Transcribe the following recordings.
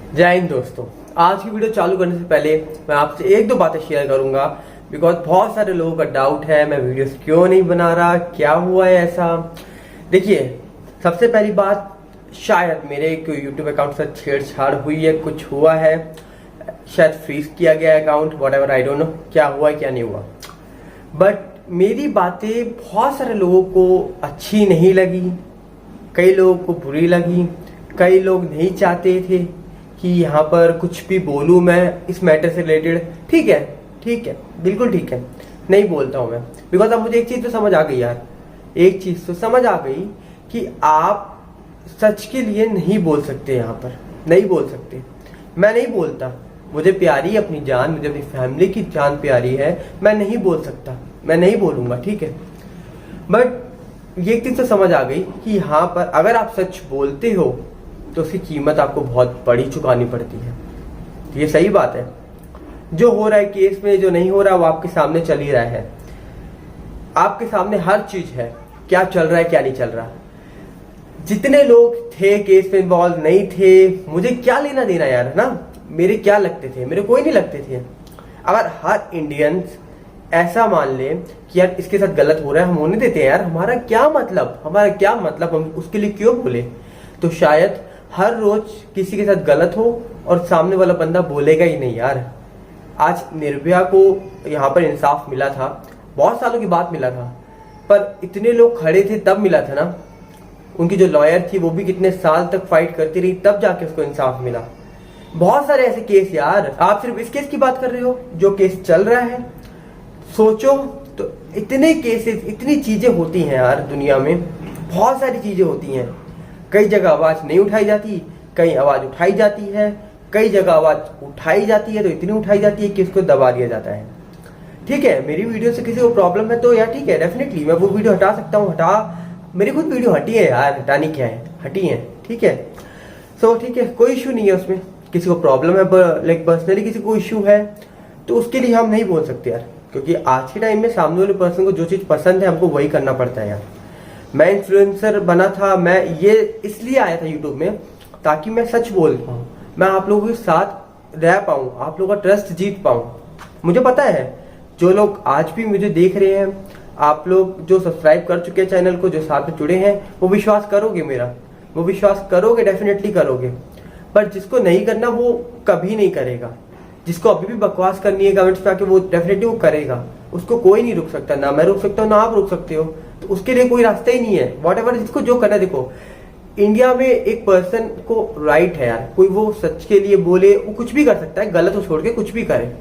जय हिंद दोस्तों। आज की वीडियो चालू करने से पहले मैं आपसे एक दो बातें शेयर करूंगा बिकॉज बहुत सारे लोगों का डाउट है मैं वीडियोस क्यों नहीं बना रहा, क्या हुआ है ऐसा। देखिए, सबसे पहली बात, शायद मेरे कोई यूट्यूब अकाउंट से छेड़छाड़ हुई है, कुछ हुआ है, शायद फ्रीज किया गया है account, whatever, I don't know क्या हुआ क्या नहीं हुआ। बट मेरी बातें बहुत सारे लोगों को अच्छी नहीं लगी, कई लोगों को बुरी लगी, कई लोग नहीं चाहते थे कि यहाँ पर कुछ भी बोलूँ मैं इस मैटर से रिलेटेड। ठीक है, बिल्कुल ठीक है, नहीं बोलता हूँ मैं बिकॉज अब मुझे एक चीज़ तो समझ आ गई यार, एक चीज़ तो समझ आ गई कि आप सच के लिए नहीं बोल सकते, यहाँ पर नहीं बोल सकते। मैं नहीं बोलता, मुझे प्यारी है अपनी जान, मुझे अपनी फैमिली की जान प्यारी है, मैं नहीं बोल सकता, मैं नहीं बोलूँगा, ठीक है। बट ये चीज़ तो समझ आ गई कि यहाँ पर अगर आप सच बोलते हो तो उसकी कीमत आपको बहुत बड़ी चुकानी पड़ती है। ये सही बात है, जो हो रहा है केस में, जो नहीं हो रहा वो आपके सामने चल ही रहा है, आपके सामने हर चीज है, क्या चल रहा है क्या नहीं चल रहा। जितने लोग थे केस में इन्वॉल्व नहीं थे, मुझे क्या लेना देना यार, है ना, मेरे क्या लगते थे, मेरे कोई नहीं लगते थे। अगर हर इंडियंस ऐसा मान ले कि यार इसके साथ गलत हो रहा है, हम होने देते हैं यार, हमारा क्या मतलब, हम उसके लिए क्यों बोले। तो शायद हर रोज किसी के साथ गलत हो और सामने वाला बंदा बोलेगा ही नहीं यार। आज निर्भया को यहाँ पर इंसाफ मिला था, बहुत सालों के बाद मिला था, पर इतने लोग खड़े थे तब मिला था ना। उनकी जो लॉयर थी वो भी कितने साल तक फाइट करती रही, तब जाके उसको इंसाफ मिला। बहुत सारे ऐसे केस यार, आप सिर्फ इस केस की बात कर रहे हो जो केस चल रहा है, सोचो तो इतने केसेस, इतनी चीजें होती हैं यार दुनिया में, बहुत सारी चीजें होती हैं। कई जगह आवाज नहीं उठाई जाती, कई आवाज उठाई जाती है, कई जगह आवाज उठाई जाती है तो इतनी उठाई जाती है कि उसको दबा दिया जाता है। ठीक है, मेरी वीडियो से किसी को प्रॉब्लम है तो यार ठीक है, डेफिनेटली मैं वो वीडियो हटा सकता हूँ, मेरी खुद वीडियो हटी है यार, हटानी क्या है, हटी है, ठीक है। सो ठीक है, कोई इशू नहीं है उसमें, किसी को प्रॉब्लम है, लाइक पर्सनली किसी को इशू है तो उसके लिए हम नहीं बोल सकते यार, क्योंकि आज के टाइम में सामने वाले पर्सन को जो चीज पसंद है हमको वही करना पड़ता है यार। मैं इन्फ्लुएंसर बना था, मैं ये इसलिए आया था यूट्यूब में ताकि मैं सच बोल पाऊँ, मैं आप लोगों के साथ रह पाऊँ, आप लोगों का ट्रस्ट जीत पाऊँ। मुझे पता है जो लोग आज भी मुझे देख रहे हैं, आप लोग जो सब्सक्राइब कर चुके हैं चैनल को, जो साथ में जुड़े हैं, वो विश्वास करोगे मेरा, वो विश्वास करोगे, डेफिनेटली करोगे। पर जिसको नहीं करना वो कभी नहीं करेगा, जिसको अभी भी बकवास करनी है कमेंट्स पे आके, वो डेफिनेटली वो करेगा, उसको कोई नहीं रोक सकता, ना मैं रोक सकता हूँ ना आप रोक सकते हो, तो उसके लिए कोई रास्ता ही नहीं है। व्हाटएवर, जिसको जो करना है, देखो इंडिया में एक पर्सन को राइट है यार, कोई वो सच के लिए बोले, वो कुछ भी कर सकता है, गलत को छोड़ के कुछ भी करे,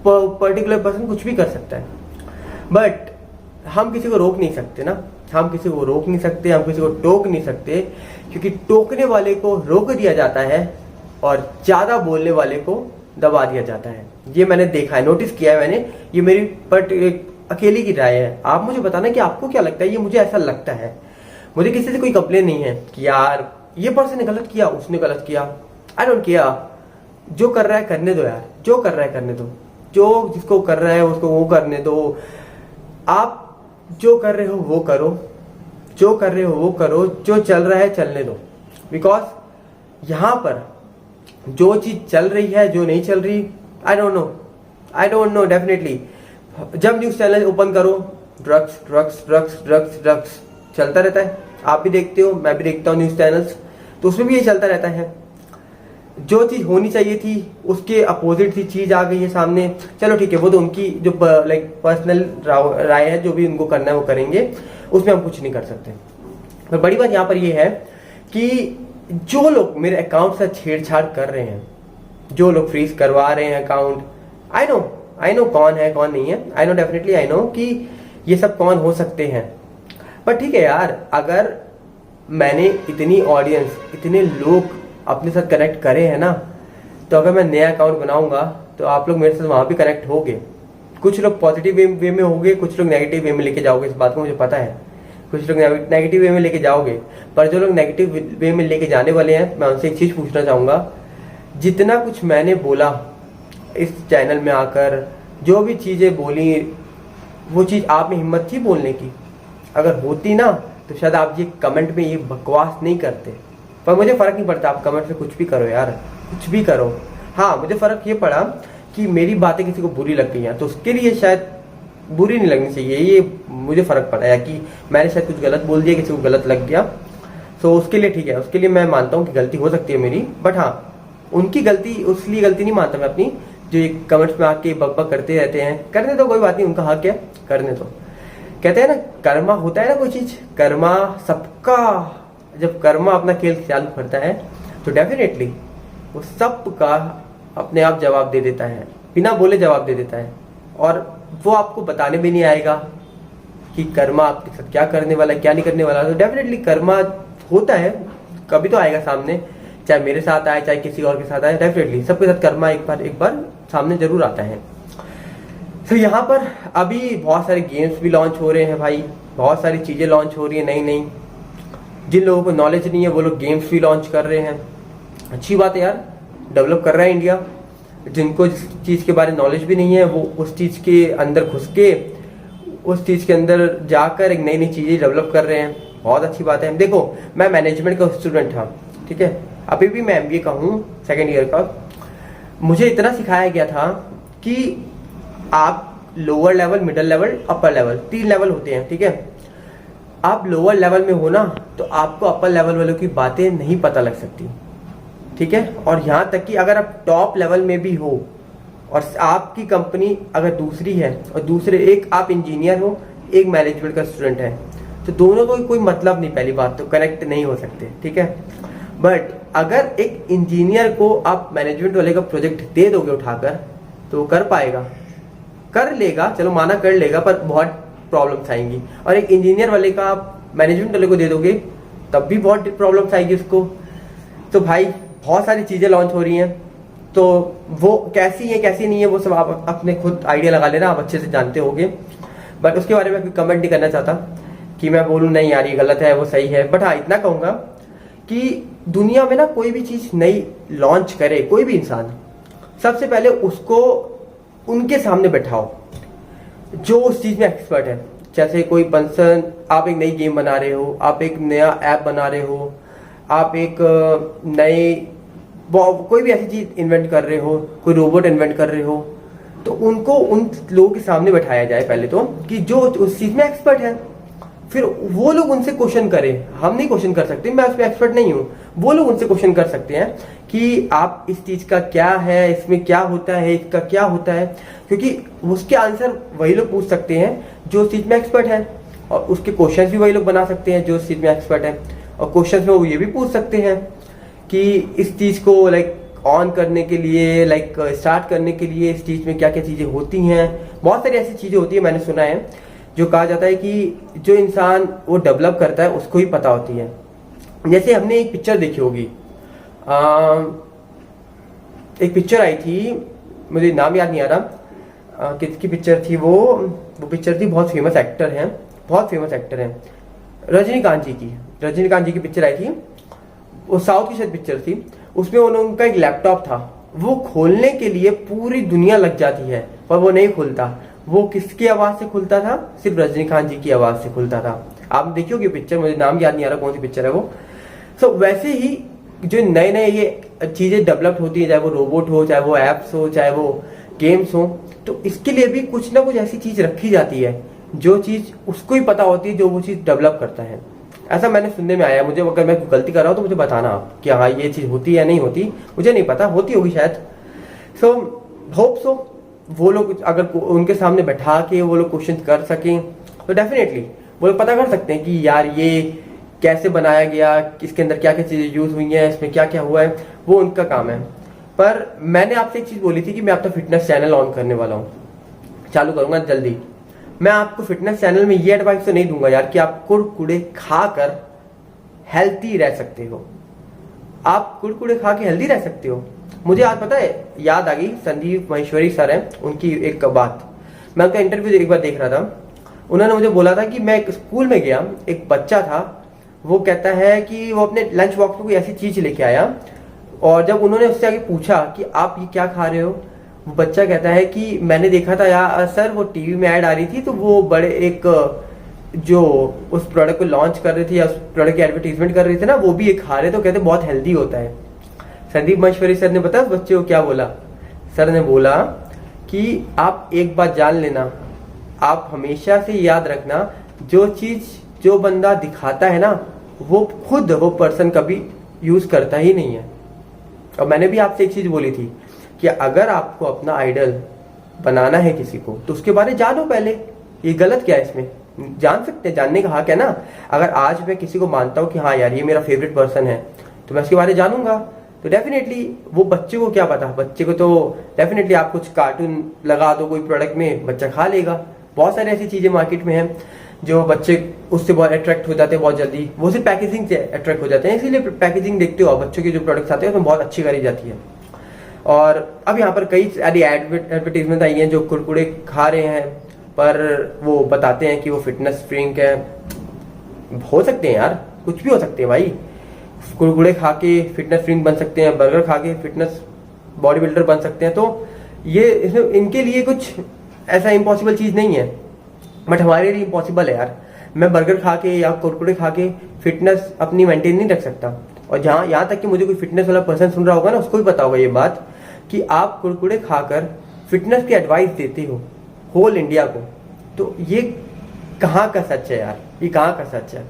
पर्टिकुलर पर्सन कुछ भी कर सकता है। बट हम किसी को रोक नहीं सकते ना, हम किसी को रोक नहीं सकते, हम किसी को टोक नहीं सकते, क्योंकि टोकने वाले को रोक दिया जाता है और ज्यादा बोलने वाले को दबा दिया जाता है। ये मैंने देखा है, नोटिस किया है मैंने, ये मेरी अकेली की राय है। आप मुझे बताना कि आपको क्या लगता है, ये मुझे ऐसा लगता है। मुझे किसी से कोई कंप्लेन नहीं है कि यार ये पर्सन ने गलत किया, उसने गलत किया, आई डोंट केयर, जो कर रहा है करने दो यार, जो कर रहा है करने दो, जो जिसको कर रहा है उसको वो करने दो। आप जो कर रहे हो वो करो, जो कर रहे हो वो करो, जो चल रहा है चलने दो। बिकॉज यहाँ पर जो चीज चल रही है, जो नहीं चल रही, आई डोंट नो डेफिनेटली। जब न्यूज चैनल ओपन करो, drugs drugs drugs drugs drugs चलता रहता है, आप भी देखते हो, मैं भी देखता हूँ न्यूज चैनल्स, तो उसमें भी ये चलता रहता है। जो चीज होनी चाहिए थी उसके अपोजिट सी चीज आ गई है सामने। चलो ठीक है, वो तो उनकी जो लाइक पर्सनल राय है, जो भी उनको करना है वो करेंगे, उसमें हम कुछ नहीं कर सकते। पर बड़ी बात यहाँ पर ये है कि जो लोग मेरे अकाउंट से छेड़छाड़ कर रहे हैं, जो लोग फ्रीज करवा रहे हैं अकाउंट, आई नो कौन है कौन नहीं है, I know definitely, I know कि ये सब कौन हो सकते हैं। पर ठीक है यार, अगर मैंने इतनी ऑडियंस, इतने लोग अपने साथ कनेक्ट करे हैं ना, तो अगर मैं नया अकाउंट बनाऊंगा तो आप लोग मेरे साथ वहां भी कनेक्ट होगे। कुछ लोग पॉजिटिव वे में होंगे, कुछ लोग नेगेटिव वे में लेके जाओगे, इस बात को मुझे पता है, कुछ लोग नेगेटिव वे में लेके जाओगे। पर जो लोग नेगेटिव वे में लेके जाने वाले हैं, मैं उनसे एक चीज पूछना चाहूंगा, जितना कुछ मैंने बोला इस चैनल में आकर, जो भी चीजें बोली, वो चीज आप में हिम्मत थी बोलने की? अगर होती ना तो शायद आप ये कमेंट में ये बकवास नहीं करते। पर मुझे फर्क नहीं पड़ता, आप कमेंट से कुछ भी करो यार, कुछ भी करो। हाँ, मुझे फर्क ये पड़ा कि मेरी बातें किसी को बुरी लग गई हैं, तो उसके लिए शायद बुरी नहीं लगनी चाहिए, ये मुझे फर्क पड़ा है कि मैंने शायद कुछ गलत बोल दिया, किसी को गलत लग गया। तो उसके लिए ठीक है, उसके लिए मैं मानता हूँ कि गलती हो सकती है मेरी, बट हाँ उनकी गलती, उसलिए गलती नहीं मानता मैं अपनी, जो एक कमेंट्स में आके बकबक करते रहते हैं। करने तो कोई बात नहीं, उनका हक है, करने तो। कहते हैं ना कर्मा होता है ना कोई चीज, कर्मा सबका, जब कर्मा अपना खेल चालू करता है तो डेफिनेटली वो सबका अपने आप जवाब दे देता है, बिना बोले जवाब दे देता है। और वो आपको बताने भी नहीं आएगा कि कर्मा आपके साथ क्या करने वाला है, क्या नहीं करने वाला। तो डेफिनेटली कर्मा होता है, कभी तो आएगा सामने, चाहे मेरे साथ आए चाहे किसी और के साथ आए, डेफिनेटली सबके साथ कर्मा एक बार सामने जरूर आता है। तो यहाँ पर अभी बहुत सारे गेम्स भी लॉन्च हो रहे हैं भाई, बहुत सारी चीजें लॉन्च हो रही है नई नई। जिन लोगों को नॉलेज नहीं है वो लोग गेम्स भी लॉन्च कर रहे हैं, अच्छी बात है यार, डेवलप कर रहा है इंडिया। जिनको जिस चीज के बारे में नॉलेज भी नहीं है वो उस चीज के अंदर घुस के, उस चीज के अंदर जाकर एक नई नई चीजें डेवलप कर रहे हैं, बहुत अच्छी बात है। देखो मैं मैनेजमेंट का स्टूडेंट था, ठीक है, अभी भी मैं MBA का हूँ, सेकेंड ईयर का। मुझे इतना सिखाया गया था कि आप lower level, middle level, upper level, 3 level होते हैं, ठीक है। आप लोअर लेवल में हो ना तो आपको अपर लेवल वालों की बातें नहीं पता लग सकती, ठीक है। और यहाँ तक कि अगर आप टॉप लेवल में भी हो और आपकी कंपनी अगर दूसरी है और दूसरे, एक आप इंजीनियर हो, एक मैनेजमेंट का स्टूडेंट है, तो दोनों को कोई मतलब नहीं, पहली बात तो कनेक्ट नहीं हो सकते, ठीक है। बट अगर एक इंजीनियर को आप मैनेजमेंट वाले का प्रोजेक्ट दे दोगे उठाकर तो वो कर पाएगा, कर लेगा, चलो माना कर लेगा, पर बहुत प्रॉब्लम्स आएंगी। और एक इंजीनियर वाले का आप मैनेजमेंट वाले को दे दोगे तब भी बहुत प्रॉब्लम्स आएगी उसको। तो भाई बहुत सारी चीजें लॉन्च हो रही हैं, तो वो कैसी है कैसी नहीं है वो सब आप अपने खुद आइडिया लगा लेना, आप अच्छे से जानते होगे। बट उसके बारे में कोई कमेंट नहीं करना चाहता कि मैं बोलूँ नहीं यार ये गलत है वो सही है। बट हाँ इतना कहूंगा कि दुनिया में ना कोई भी चीज नई लॉन्च करे कोई भी इंसान, सबसे पहले उसको उनके सामने बैठाओ जो उस चीज में एक्सपर्ट है। जैसे कोई पर्सन, आप एक नई गेम बना रहे हो, आप एक नया ऐप बना रहे हो, आप एक नए कोई भी ऐसी चीज इन्वेंट कर रहे हो, कोई रोबोट इन्वेंट कर रहे हो, तो उनको उन लोगों के सामने बैठाया जाए पहले तो, कि जो उस चीज में एक्सपर्ट है। फिर वो लोग उनसे क्वेश्चन करें, हम नहीं क्वेश्चन कर सकते, मैं उसमें एक्सपर्ट नहीं हूँ, वो लोग उनसे क्वेश्चन कर सकते हैं कि आप इस चीज का क्या है, इसमें क्या होता है, इसका क्या होता है, क्योंकि उसके आंसर वही लोग पूछ सकते हैं जो उस चीज में एक्सपर्ट है, और उसके क्वेश्चन भी वही लोग बना सकते हैं जो उस चीज में एक्सपर्ट है। और क्वेश्चन में वो ये भी पूछ सकते हैं कि इस चीज को लाइक ऑन करने के लिए, लाइक स्टार्ट करने के लिए इस चीज में क्या क्या चीजें होती हैं। बहुत सारी ऐसी चीजें होती है, मैंने सुना है, जो कहा जाता है कि जो इंसान वो डेवलप करता है उसको ही पता होती है। जैसे हमने एक पिक्चर देखी होगी, एक पिक्चर आई थी, मुझे नाम याद नहीं आ रहा किसकी पिक्चर थी वो पिक्चर थी, बहुत फेमस एक्टर हैं, बहुत फेमस एक्टर हैं, रजनीकांत जी की पिक्चर आई थी, वो साउथ की शायद पिक्चर थी। उसमें उनका एक लैपटॉप था, वो खोलने के लिए पूरी दुनिया लग जाती है पर वो नहीं खुलता। वो किसकी आवाज से खुलता था? सिर्फ रजनीकांत जी की आवाज से खुलता था। आप देखियोगे पिक्चर, मुझे नाम याद नहीं आ रहा कौन सी पिक्चर है वो। सो वैसे ही जो नए नए ये चीजें डेवलप होती है, चाहे वो रोबोट हो, चाहे वो एप्स हो, चाहे वो गेम्स हो, तो इसके लिए भी कुछ ना कुछ ऐसी चीज रखी जाती है जो चीज उसको ही पता होती है जो वो चीज डेवलप करता है। ऐसा मैंने सुनने में आया, मुझे अगर मैं गलती कर रहा हूँ तो मुझे बताना आप कि हाँ ये चीज होती है या नहीं होती, मुझे नहीं पता, होती होगी शायद। सो होप सो वो लोग अगर उनके सामने बैठा के वो लोग क्वेश्चन कर सकें तो डेफिनेटली वो लोग पता कर सकते हैं कि यार ये कैसे बनाया गया, इसके अंदर क्या क्या चीजें यूज हुई हैं, इसमें क्या क्या हुआ है, वो उनका काम है। पर मैंने आपसे एक चीज बोली थी कि मैं आपका फिटनेस चैनल ऑन करने वाला हूँ, चालू करूंगा जल्दी। मैं आपको फिटनेस चैनल में ये एडवाइस तो नहीं दूंगा यार कि आप कुरकुरे खाकर हेल्थी रह सकते हो। आप कुरकुरे खा के हेल्दी रह सकते हो। मुझे आज पता है, याद आ गई, संदीप महेश्वरी सर हैं, उनकी एक बात, मैं उनका इंटरव्यू एक बार देख रहा था। उन्होंने मुझे बोला था कि मैं एक स्कूल में गया, एक बच्चा था, वो कहता है कि वो अपने लंच बॉक्स में कोई ऐसी चीज लेके आया, और जब उन्होंने उससे आगे पूछा कि आप ये क्या खा रहे हो, वो बच्चा कहता है कि मैंने देखा था यार सर, वो टीवी में ऐड आ रही थी, तो वो बड़े एक जो उस प्रोडक्ट को लॉन्च कर रहे थे या उस प्रोडक्ट की एडवर्टीजमेंट कर रहे थे ना, वो भी एक खा रहे, तो कहते बहुत हेल्दी होता है। संदीप महेश्वरी सर ने पता बच्चे को क्या बोला? सर ने बोला कि आप एक बात जान लेना, आप हमेशा से याद रखना, जो चीज जो बंदा दिखाता है ना, वो खुद वो पर्सन कभी यूज करता ही नहीं है। और मैंने भी आपसे एक चीज बोली थी कि अगर आपको अपना आइडल बनाना है किसी को, तो उसके बारे में जानो पहले। ये गलत क्या है इसमें? जान सकते हैं, जानने का हक है ना। अगर आज मैं किसी को मानता हूँ कि हाँ यार ये मेरा फेवरेट पर्सन है, तो मैं उसके बारे में जानूंगा। तो डेफिनेटली वो बच्चे को क्या पता, बच्चे को तो डेफिनेटली आप कुछ कार्टून लगा दो कोई प्रोडक्ट में, बच्चा खा लेगा। बहुत सारी ऐसी चीजें मार्केट में हैं जो बच्चे उससे बहुत अट्रैक्ट हो जाते हैं बहुत जल्दी, वो सिर्फ पैकेजिंग से अट्रैक्ट हो जाते हैं। इसीलिए पैकेजिंग देखते हो बच्चों के जो प्रोडक्ट्स आते हैं उसमें बहुत अच्छी करी जाती है। और अब यहाँ पर कई सारी एडवर्टीजमेंट आई हैं जो कुरकुरे खा रहे हैं, पर वो बताते हैं कि वो फिटनेस ड्रिंक है। हो सकते हैं यार, कुछ भी हो सकते हैं भाई। कुरकुरे खा के फिटनेस ड्रिंक बन सकते हैं, बर्गर खा के फिटनेस बॉडी बिल्डर बन सकते हैं। तो ये इनके लिए कुछ ऐसा इम्पॉसिबल चीज नहीं है, बट हमारे लिए इम्पॉसिबल है यार। मैं बर्गर खा के या कुरकुरे खा के फिटनेस अपनी मेंटेन नहीं रख सकता। और जहाँ यहाँ तक कि मुझे कोई फिटनेस वाला पर्सन सुन रहा होगा ना, उसको भी पता होगा ये बात कि आप कुरकुरे खाकर फिटनेस की एडवाइस देते हो होल इंडिया को। तो ये कहाँ का सच है यार? ये कहाँ का सच है?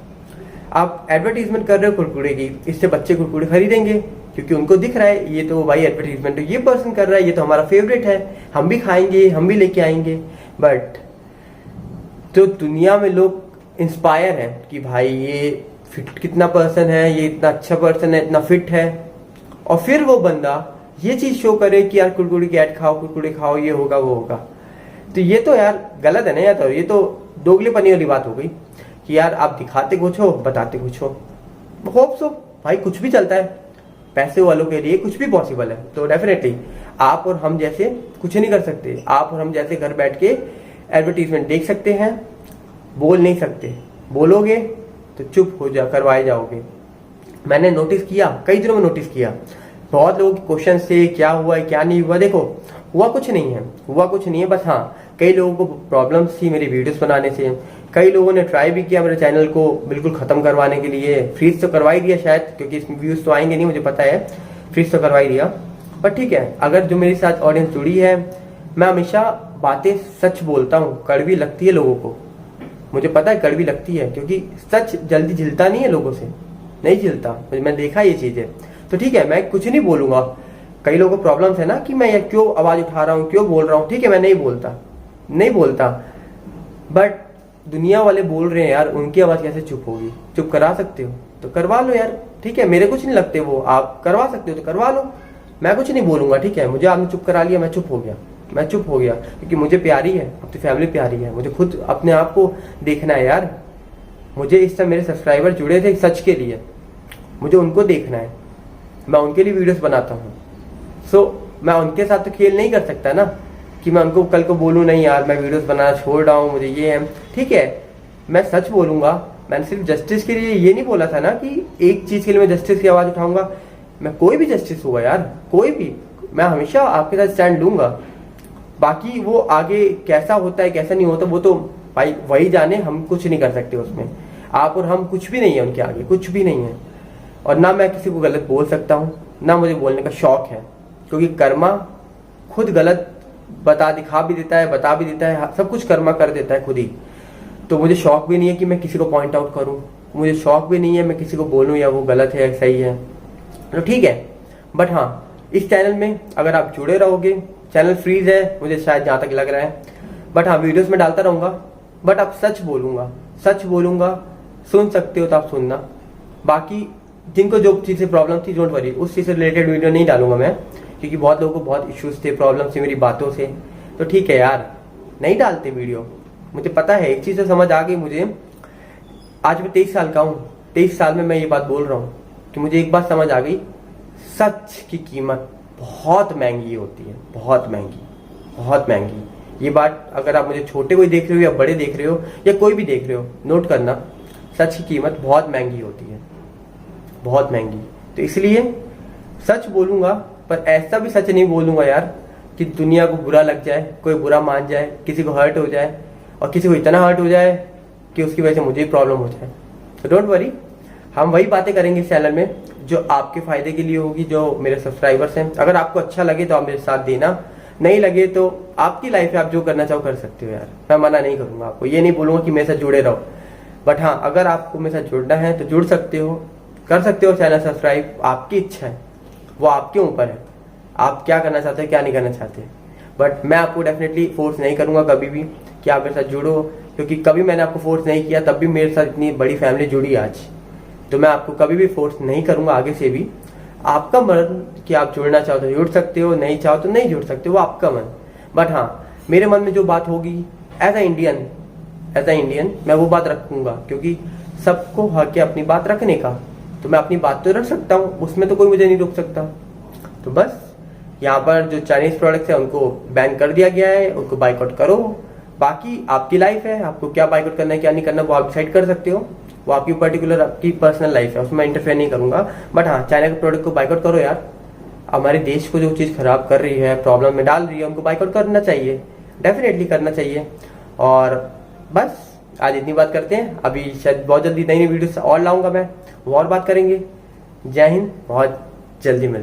आप एडवर्टीजमेंट कर रहे हो कुरकुरे की, इससे बच्चे कुरकुरे खरीदेंगे क्योंकि उनको दिख रहा है ये तो भाई एडवर्टीजमेंट ये पर्सन कर रहा है, ये तो हमारा फेवरेट है, हम भी खाएंगे, हम भी लेके आएंगे। बट तो दुनिया में लोग इंस्पायर हैं कि भाई ये फिट कितना पर्सन है, ये इतना अच्छा पर्सन है, इतना फिट है, और फिर वो बंदा ये चीज शो करे कि यार कुरकुरे की ऐड खाओ, कुरकुरे खाओ, ये होगा वो होगा। तो ये तो यार गलत है ना यार। तो ये तो दोगलेपनी वाली बात हो गई कि यार आप दिखाते कुछ हो, बताते कुछ हो। होप सो भाई कुछ भी चलता है, पैसे वालों के लिए कुछ भी पॉसिबल है। तो डेफिनेटली आप और हम जैसे कुछ नहीं कर सकते। आप और हम जैसे घर बैठ के एडवर्टीजमेंट देख सकते हैं, बोल नहीं सकते। बोलोगे तो चुप हो जा करवाए जाओगे। मैंने नोटिस किया, कई दिनों में नोटिस किया, बहुत लोगों के क्वेश्चन से क्या हुआ है क्या नहीं हुआ। देखो हुआ कुछ नहीं है, हुआ कुछ नहीं है। बस हाँ, कई लोगों को प्रॉब्लम्स थी मेरी वीडियोस बनाने से। कई लोगों ने ट्राई भी किया मेरे चैनल को बिल्कुल खत्म करवाने के लिए। फ्रीज तो करवा ही दिया शायद, क्योंकि इसमें व्यूज तो आएंगे नहीं मुझे पता है। फ्रीज तो करवा ही दिया, पर ठीक है, अगर जो मेरे साथ ऑडियंस जुड़ी है, मैं हमेशा बातें सच बोलता हूँ। कड़वी लगती है लोगों को, मुझे पता है कड़वी लगती है, क्योंकि सच जल्दी झिलता नहीं है लोगों से, नहीं झिलता। मैं देखा ये चीजें। तो ठीक है, मैं कुछ नहीं बोलूंगा। कई लोगों को प्रॉब्लम्स है ना कि मैं यार क्यों आवाज उठा रहा हूँ, क्यों बोल रहा हूँ। ठीक है, मैं नहीं बोलता, बट दुनिया वाले बोल रहे हैं यार, उनकी आवाज कैसे चुप होगी? चुप करा सकते हो तो करवा लो यार। ठीक है, मेरे कुछ नहीं लगते वो, आप करवा सकते हो तो करवा लो, मैं कुछ नहीं बोलूंगा। ठीक है, मुझे आपने चुप करा लिया, मैं चुप हो गया, क्योंकि मुझे प्यारी है, अपनी फैमिली प्यारी है। मुझे खुद अपने आप को देखना है यार। मुझे इस समय मेरे सब्सक्राइबर जुड़े थे सच के लिए, मुझे उनको देखना है, मैं उनके लिए वीडियोस बनाता हूँ। सो मैं उनके साथ तो खेल नहीं कर सकता ना कि मैं उनको कल को बोलूँ नहीं यार मैं वीडियोस बनाना छोड़ रहा हूँ, मुझे ये है। ठीक है, मैं सच बोलूंगा। मैंने सिर्फ जस्टिस के लिए ये नहीं बोला था ना कि एक चीज के लिए मैं जस्टिस की आवाज उठाऊंगा। मैं कोई भी जस्टिस होगा यार, कोई भी, मैं हमेशा आपके साथ स्टैंड लूंगा। बाकी वो आगे कैसा होता है कैसा नहीं होता वो तो भाई वही जाने, हम कुछ नहीं कर सकते उसमें। आप और हम कुछ भी नहीं है उनके आगे, कुछ भी नहीं है। और ना मैं किसी को गलत बोल सकता हूँ, ना मुझे बोलने का शौक है, क्योंकि कर्मा खुद गलत दिखा भी देता है, बता भी देता है, सब कुछ कर्मा कर देता है खुद ही। तो मुझे शौक भी नहीं है कि मैं किसी को पॉइंट आउट करूं, मुझे शौक भी नहीं है मैं किसी को बोलूं या वो गलत है सही है। तो ठीक है, बट हाँ, इस चैनल में अगर आप जुड़े रहोगे, चैनल फ्रीज है मुझे शायद जहां तक लग रहा है, बट हाँ वीडियोस में डालता रहूंगा। बट अब सच बोलूंगा, सुन सकते हो तो आप सुनना। बाकी जिनको जो चीज से प्रॉब्लम थी, डोंट वरी, उस चीज से रिलेटेड वीडियो नहीं डालूंगा मैं, क्योंकि बहुत लोगों को बहुत इश्यूज थे, प्रॉब्लम थी मेरी बातों से। तो ठीक है यार, नहीं डालते वीडियो, मुझे पता है। एक चीज तो समझ आ गई मुझे, आज मैं 23 साल का हूँ, 23 साल में मैं ये बात बोल रहा हूँ कि मुझे एक बात समझ आ गई, सच की कीमत बहुत महंगी होती है, बहुत महंगी। ये बात अगर आप मुझे छोटे कोई देख रहे हो या बड़े देख रहे हो या कोई भी देख रहे हो, नोट करना, सच की कीमत बहुत महंगी होती है, बहुत महंगी। तो इसलिए सच बोलूंगा, पर ऐसा भी सच नहीं बोलूंगा यार कि दुनिया को बुरा लग जाए, कोई बुरा मान जाए, किसी को हर्ट हो जाए, और किसी को इतना हर्ट हो जाए कि उसकी वजह से मुझे प्रॉब्लम हो जाए। तो डोंट वरी, हम वही बातें करेंगे इस चैनल में जो आपके फायदे के लिए होगी, जो मेरे सब्सक्राइबर्स हैं। अगर आपको अच्छा लगे तो आप मेरे साथ देना, नहीं लगे तो आपकी लाइफ है, आप जो करना चाहो कर सकते हो यार, मैं मना नहीं करूंगा आपको, ये नहीं बोलूंगा कि मेरे साथ जुड़े रहो। बट हाँ, अगर आपको मेरे साथ जुड़ना है तो जुड़ सकते हो, कर सकते हो चैनल सब्सक्राइब, आपकी इच्छा है, वो आपके ऊपर है, आप क्या करना चाहते हैं क्या नहीं करना चाहते। बट मैं आपको डेफिनेटली फोर्स नहीं करूंगा कभी भी कि आप मेरे साथ जुड़ो, क्योंकि कभी मैंने आपको फोर्स नहीं किया, तब भी मेरे साथ इतनी बड़ी फैमिली जुड़ी आज। तो मैं आपको कभी भी फोर्स नहीं करूंगा आगे से भी। आपका मन कि आप जुड़ना चाहो तो जुड़ सकते हो, नहीं चाहो तो नहीं जुड़ सकते, वो आपका मन। बट हाँ, मेरे मन में जो बात होगी एज अ इंडियन मैं वो बात रखूंगा, क्योंकि सबको हक है अपनी बात रखने का। तो मैं अपनी बात तो रख सकता हूँ, उसमें तो कोई मुझे नहीं रोक सकता। तो बस यहाँ पर जो चाइनीज प्रोडक्ट्स है उनको बैन कर दिया गया है, उनको बाइकआउट करो। बाकी आपकी लाइफ है, आपको क्या बाइकआउट करना है क्या नहीं करना वो आप डिसाइड कर सकते हो, वो आपकी पर्टिकुलर आपकी पर्सनल लाइफ है, उसमें इंटरफेयर नहीं करूंगा। बट हाँ, चाइना के प्रोडक्ट को बाइकआउट करो यार, हमारे देश को जो चीज़ खराब कर रही है, प्रॉब्लम में डाल रही है, उनको बाइकआउट करना चाहिए, डेफिनेटली करना चाहिए। और बस आज इतनी बात करते हैं, अभी शायद बहुत जल्दी नई नई वीडियोस और लाऊंगा मैं, वो और बात करेंगे। जय हिंद, बहुत जल्दी मिलते हैं।